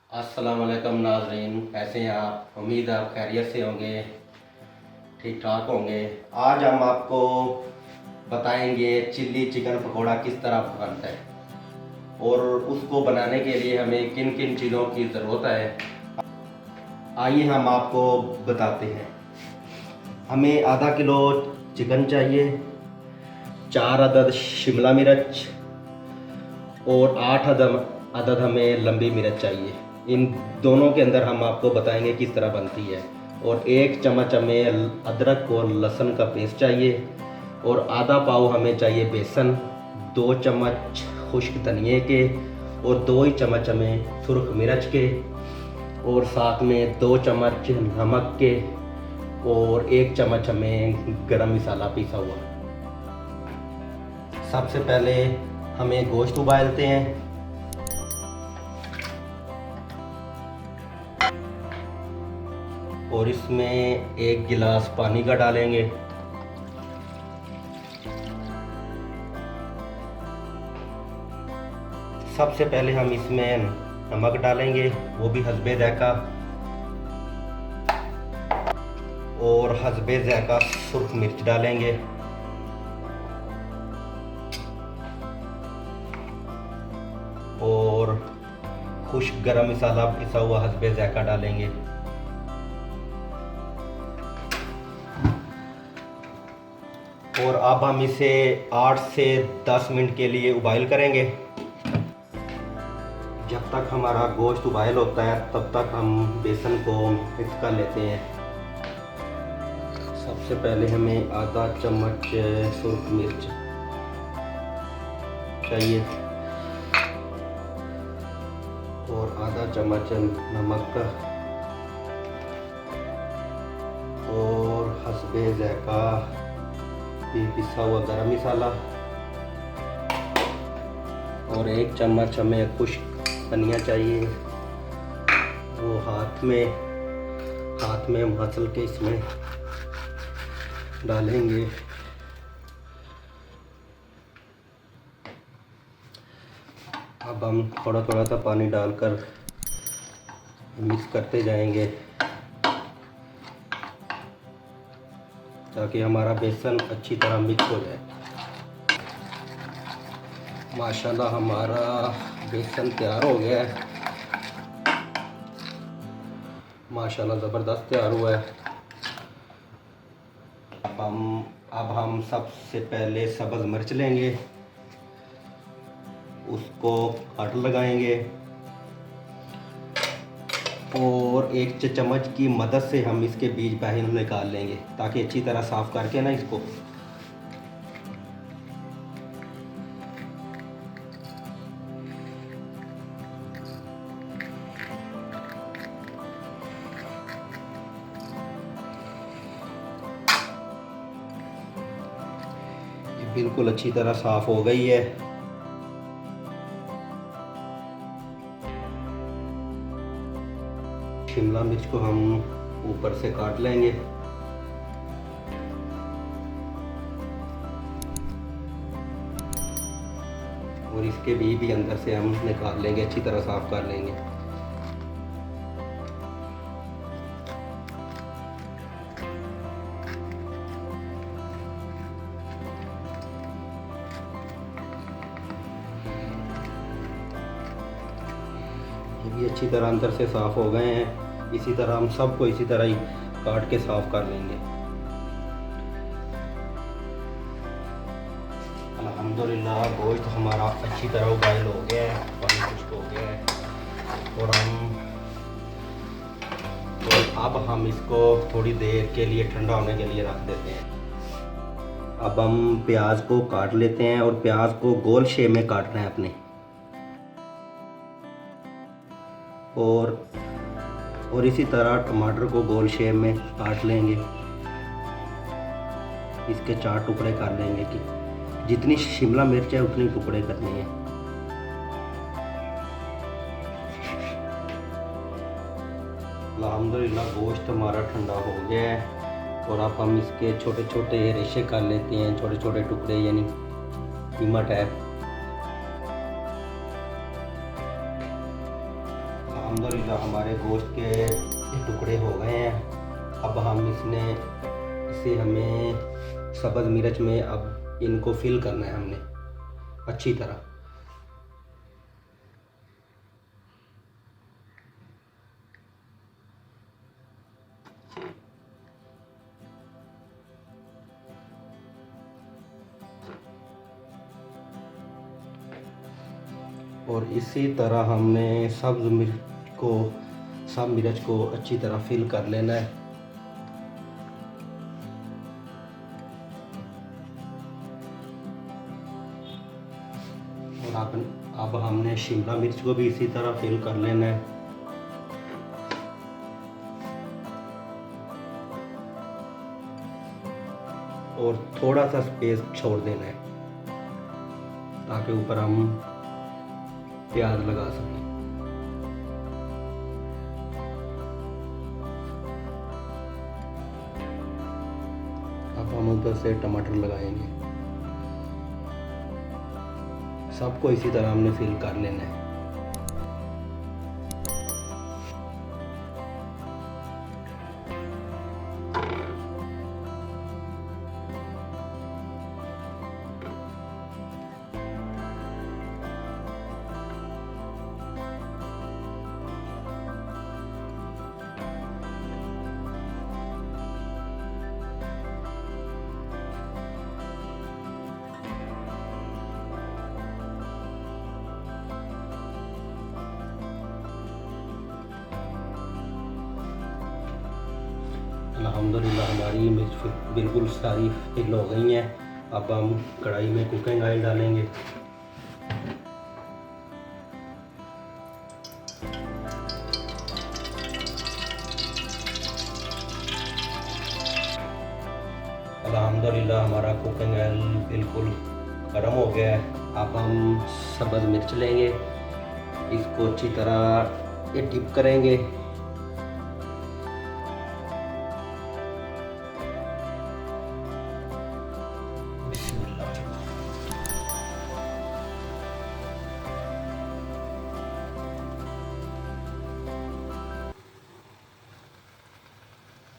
अस्सलाम वालेकुम नाज़रीन, कैसे हैं आप? उम्मीद है आप खैरियत से होंगे, ठीक ठाक होंगे। आज हम आपको बताएंगे चिल्ली चिकन पकोड़ा किस तरह बनता है और उसको बनाने के लिए हमें किन किन चीज़ों की ज़रूरत है। आइए हम आपको बताते हैं। हमें आधा किलो चिकन चाहिए, 4 अदद शिमला मिर्च और 8 अदद हमें लंबी मिर्च चाहिए। इन दोनों के अंदर हम आपको बताएंगे किस तरह बनती है। और 1 चम्मच हमें अदरक और लहसुन का पेस्ट चाहिए और आधा पाव हमें चाहिए बेसन, 2 चम्मच खुश्क धनिए के और 2 ही चम्मच हमें सुरख मिर्च के और साथ में 2 चम्मच नमक के और 1 चम्मच हमें गरम मसाला पीसा हुआ। सबसे पहले हमें गोश्त उबालते हैं। और इसमें 1 गिलास पानी का डालेंगे। सबसे पहले हम इसमें नमक डालेंगे, वो भी हस्बे ज़ायका, और हस्बे ज़ायका सुर्ख मिर्च डालेंगे। और खुश्क गरम मसाला पिसा हुआ हस्बे ज़ायका डालेंगे। और अब हम इसे 8 से 10 मिनट के लिए उबाइल करेंगे। जब तक हमारा गोश्त उबाइल होता है तब तक हम बेसन को मिक्स कर लेते हैं। सबसे पहले हमें आधा चम्मच सुर्ख मिर्च चाहिए और आधा चम्मच नमक का और हस्बे ज़ायका पिसा हुआ गरम मसाला और 1 चम्मच हमें खुश्क धनिया चाहिए। वो हाथ में मसल के इसमें डालेंगे। अब हम थोड़ा थोड़ा सा पानी डालकर मिक्स करते जाएंगे ताकि हमारा बेसन अच्छी तरह मिक्स हो जाए। माशाल्लाह हमारा बेसन तैयार हो गया है। माशाल्लाह ज़बरदस्त तैयार हुआ है। अब हम सबसे पहले सब्ज़ मिर्च लेंगे, उसको कट लगाएंगे और 1 चम्मच की मदद से हम इसके बीज बाहर निकाल लेंगे ताकि अच्छी तरह साफ़ करके ना इसको ये बिल्कुल अच्छी तरह साफ़ हो गई है। शिमला मिर्च को हम ऊपर से काट लेंगे और इसके बीज भी अंदर से हम निकाल लेंगे, अच्छी तरह साफ कर लेंगे। ये भी अच्छी तरह अंदर से साफ हो गए हैं। इसी तरह हम सबको इसी तरह ही काट के साफ कर लेंगे। अल्हम्दुलिल्लाह गोश्त हमारा अच्छी तरह उबाइल हो गया है, पानी खुश्क हो गया है। और अब हम इसको थोड़ी देर के लिए ठंडा होने के लिए रख देते हैं। अब हम प्याज को काट लेते हैं और प्याज को गोल शेप में काटना है अपने। और इसी तरह टमाटर को गोल शेप में काट लेंगे। इसके 4 टुकड़े कर लेंगे कि जितनी शिमला मिर्च है उतनी टुकड़े करने हैं। अल्हम्दुलिल्लाह गोश्त हमारा ठंडा हो गया है और अब हम इसके छोटे छोटे रेशे कर लेते हैं, छोटे छोटे टुकड़े यानी कीमा टाइप। अल्हम्दुलिल्लाह हमारे गोश्त के टुकड़े हो गए हैं। अब हम इसे हमें सब्ज़ मिर्च में अब इनको फिल करना है हमने अच्छी तरह। और इसी तरह हमने सब मिर्च को अच्छी तरह फिल कर लेना है। और अब हमने शिमला मिर्च को भी इसी तरह फिल कर लेना है। और थोड़ा सा स्पेस छोड़ देना है ताकि ऊपर हम प्याज लगा सकें। अब हम ऊपर से टमाटर लगाएंगे। सबको इसी तरह हमने फिल कर लेना है। अल्हम्दुलिल्लाह हमारी मिर्च बिल्कुल सारी फिल हो गई हैं। अब हम कढ़ाई में कुकिंग ऑयल डालेंगे। अल्हम्दुलिल्लाह हमारा कुकिंग ऑयल बिल्कुल गर्म हो गया है। अब हम सब्ज़ मिर्च लेंगे, इसको अच्छी तरह ये डिप करेंगे।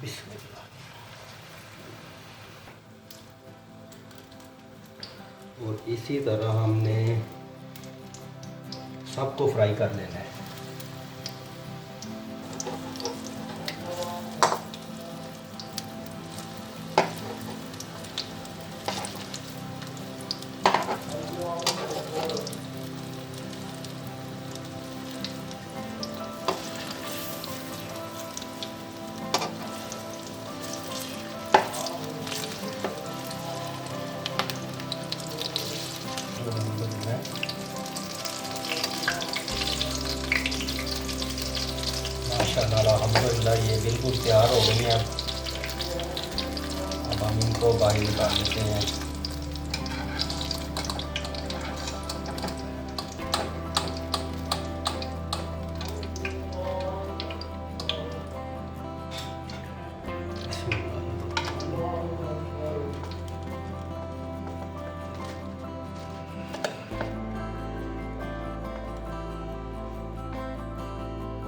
बिस्मिल्लाह। और इसी तरह हमने सबको फ्राई कर लेना है। माशाअल्लाह अल्हम्दुलिल्लाह ये बिल्कुल तैयार हो गई हैं। अब हम इनको बाहर निकाल लेते हैं।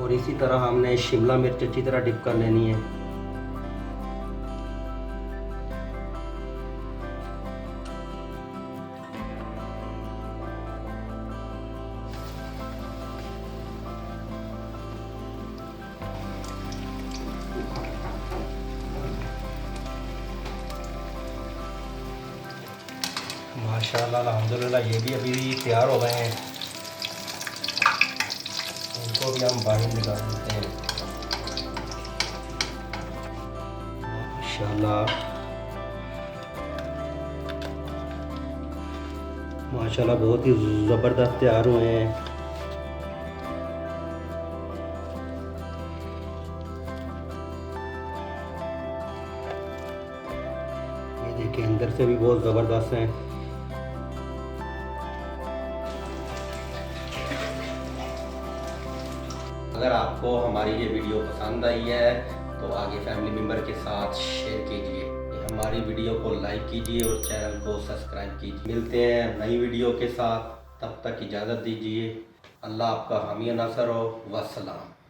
और इसी तरह हमने शिमला मिर्च अच्छी तरह डिप कर लेनी है। माशाअल्लाह अल्हम्दुलिल्लाह ये भी अभी तैयार हो गए हैं। इनको भी हम बाहर निकाल देते हैं। माशाअल्लाह माशाअल्लाह बहुत ही ज़बरदस्त तैयार हुए हैं। ये देखिए अंदर से भी बहुत ज़बरदस्त हैं। अगर आपको हमारी ये वीडियो पसंद आई है तो आगे फैमिली मेम्बर के साथ शेयर कीजिए, हमारी वीडियो को लाइक कीजिए और चैनल को सब्सक्राइब कीजिए। मिलते हैं नई वीडियो के साथ, तब तक इजाज़त दीजिए। अल्लाह आपका हामी नासर हो। वस्सलाम।